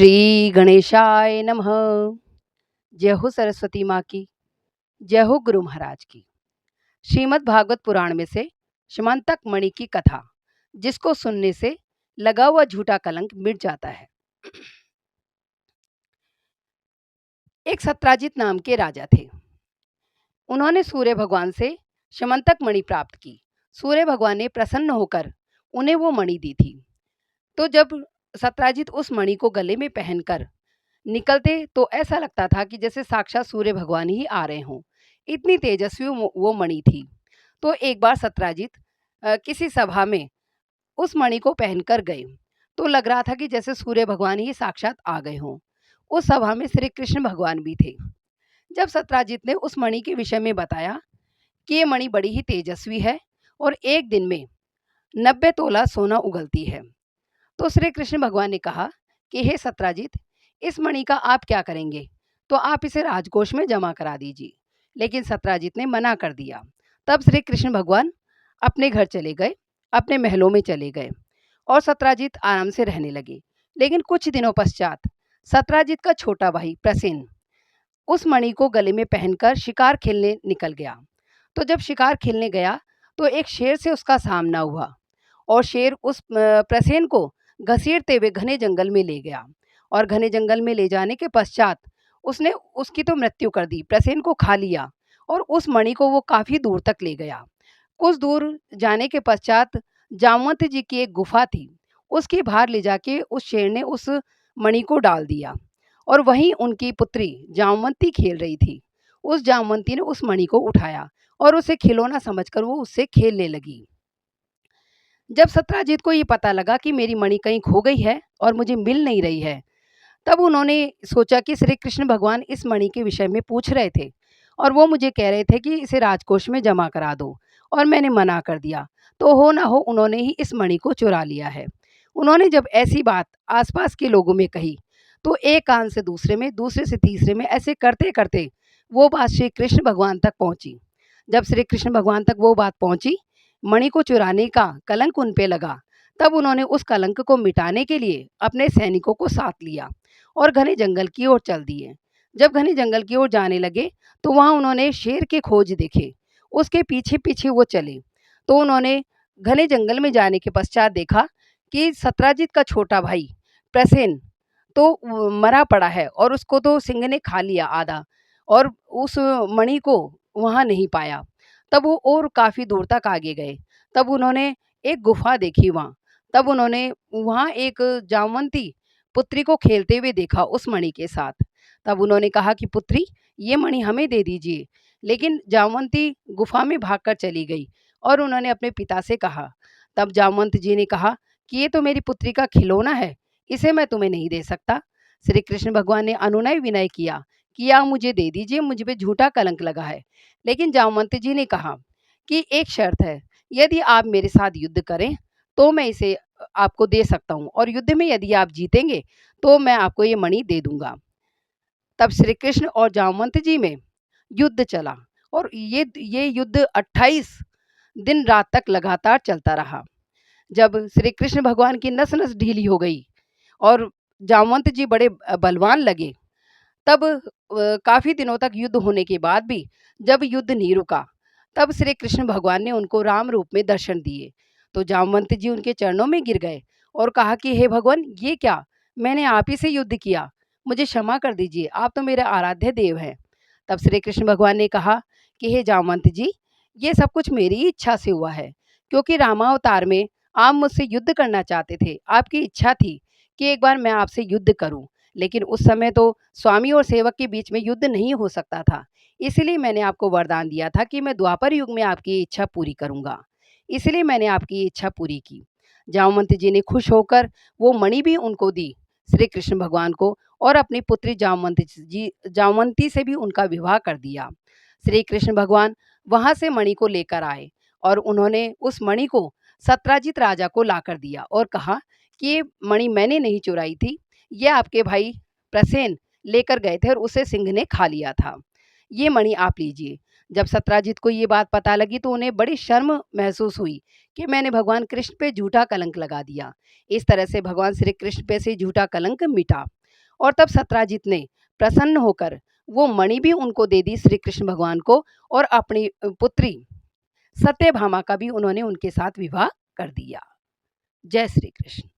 श्री गणेशाय नमः। जय हो सरस्वती माँ की, जय हो गुरु महाराज की। श्रीमद् भागवत पुराण में से श्यमंतक मणि की कथा, जिसको सुनने से लगा हुआ झूठा कलंक मिट जाता है। एक सत्राजित नाम के राजा थे। उन्होंने सूर्य भगवान से श्यमंतक मणि प्राप्त की। सूर्य भगवान ने प्रसन्न होकर उन्हें वो मणि दी थी। तो जब सत्राजित उस मणि को गले में पहनकर निकलते तो ऐसा लगता था कि जैसे साक्षात सूर्य भगवान ही आ रहे हों। इतनी तेजस्वी वो मणि थी। तो एक बार सत्राजित किसी सभा में उस मणि को पहनकर गए, तो लग रहा था कि जैसे सूर्य भगवान ही साक्षात आ गए हों। उस सभा में श्री कृष्ण भगवान भी थे। जब सत्राजित ने उस मणि के विषय में बताया कि ये मणि बड़ी ही तेजस्वी है और एक दिन में 90 तोला सोना उगलती है, तो श्री कृष्ण भगवान ने कहा कि हे सत्राजित, इस मणि का आप क्या करेंगे? तो आप इसे राजकोष में जमा करा दीजिए। लेकिन सत्राजित ने मना कर दिया। तब श्री कृष्ण भगवान अपने घर चले गए, अपने महलों में चले गए और सत्राजित आराम से रहने लगे। लेकिन कुछ दिनों पश्चात सत्राजित का छोटा भाई प्रसेन उस मणि को गले में पहनकर शिकार खेलने निकल गया। तो जब शिकार खेलने गया तो एक शेर से उसका सामना हुआ और शेर उस प्रसेन को घसीटते हुए घने जंगल में ले गया और घने जंगल में ले जाने के पश्चात उसने उसकी तो मृत्यु कर दी, प्रसेन को खा लिया और उस मणि को वो काफ़ी दूर तक ले गया। कुछ दूर जाने के पश्चात जामवंत जी की एक गुफा थी, उसके बाहर ले जाके उस शेर ने उस मणि को डाल दिया और वहीं उनकी पुत्री जामवंती खेल रही थी। उस जामवंती ने उस मणि को उठाया और उसे खिलौना समझकर वो उससे खेलने लगी। जब सत्राजित को ये पता लगा कि मेरी मणि कहीं खो गई है और मुझे मिल नहीं रही है, तब उन्होंने सोचा कि श्री कृष्ण भगवान इस मणि के विषय में पूछ रहे थे और वो मुझे कह रहे थे कि इसे राजकोष में जमा करा दो, और मैंने मना कर दिया। तो हो ना हो उन्होंने ही इस मणि को चुरा लिया है। उन्होंने जब ऐसी बात आसपास के लोगों में कही, तो एक कान से दूसरे में, दूसरे से तीसरे में, ऐसे करते करते वो बात श्री कृष्ण भगवान तक पहुंची। जब श्री कृष्ण भगवान तक वो बात पहुंची, मणि को चुराने का कलंक उन पे लगा, तब उन्होंने उस कलंक को मिटाने के लिए अपने सैनिकों को साथ लिया और घने जंगल की ओर चल दिए। जब घने जंगल की ओर जाने लगे तो वहाँ उन्होंने शेर के खोज देखे। उसके पीछे पीछे वो चले, तो उन्होंने घने जंगल में जाने के पश्चात देखा कि सत्राजित का छोटा भाई प्रसेन तो मरा पड़ा है और उसको तो सिंह ने खा लिया आधा, और उस मणि को वहाँ नहीं पाया। तब वो और काफ़ी दूर तक आगे गए। तब उन्होंने एक गुफा देखी वहाँ। तब उन्होंने वहाँ एक जामवंती पुत्री को खेलते हुए देखा उस मणि के साथ। तब उन्होंने कहा कि पुत्री, ये मणि हमें दे दीजिए। लेकिन जामवंती गुफा में भागकर चली गई और उन्होंने अपने पिता से कहा। तब जामवंत जी ने कहा कि ये तो मेरी पुत्री का खिलौना है, इसे मैं तुम्हें नहीं दे सकता। श्री कृष्ण भगवान ने अनुनय विनय किया कि आप मुझे दे दीजिए, मुझ पे झूठा कलंक लगा है। लेकिन जामवंत जी ने कहा कि एक शर्त है, यदि आप मेरे साथ युद्ध करें तो मैं इसे आपको दे सकता हूँ, और युद्ध में यदि आप जीतेंगे तो मैं आपको ये मणि दे दूंगा। तब श्री कृष्ण और जामवंत जी में युद्ध चला और ये युद्ध 28 दिन रात तक लगातार चलता रहा। जब श्री कृष्ण भगवान की नस नस ढीली हो गई और जामवंत जी बड़े बलवान लगे, तब काफ़ी दिनों तक युद्ध होने के बाद भी जब युद्ध नहीं रुका, तब श्री कृष्ण भगवान ने उनको राम रूप में दर्शन दिए। तो जामवंत जी उनके चरणों में गिर गए और कहा कि हे भगवान, ये क्या, मैंने आप ही से युद्ध किया, मुझे क्षमा कर दीजिए, आप तो मेरे आराध्य देव हैं। तब श्री कृष्ण भगवान ने कहा कि हे जामवंत जी, ये सब कुछ मेरी ही इच्छा से हुआ है, क्योंकि रामावतार में आप मुझसे युद्ध करना चाहते थे, आपकी इच्छा थी कि एक बार मैं आपसे युद्ध करूं। लेकिन उस समय तो स्वामी और सेवक के बीच में युद्ध नहीं हो सकता था, इसलिए मैंने आपको वरदान दिया था कि मैं द्वापर युग में आपकी इच्छा पूरी करूंगा। इसलिए मैंने आपकी इच्छा पूरी की। जामवंत जी ने खुश होकर वो मणि भी उनको दी, श्री कृष्ण भगवान को, और अपनी पुत्री जामवंती से भी उनका विवाह कर दिया। श्री कृष्ण भगवान वहां से मणि को लेकर आए और उन्होंने उस मणि को सत्राजित राजा को लाकर दिया और कहा कि ये मणि मैंने नहीं चुराई थी, ये आपके भाई प्रसेन लेकर गए थे और उसे सिंह ने खा लिया था। ये मणि आप लीजिए। जब सत्राजित को ये बात पता लगी तो उन्हें बड़ी शर्म महसूस हुई कि मैंने भगवान कृष्ण पे झूठा कलंक लगा दिया। इस तरह से भगवान श्री कृष्ण पे से झूठा कलंक मिटा। और तब सत्राजित ने प्रसन्न होकर वो मणि भी उनको दे दी श्री कृष्ण भगवान को, और अपनी पुत्री सत्यभामा का भी उन्होंने उनके साथ विवाह कर दिया। जय श्री कृष्ण।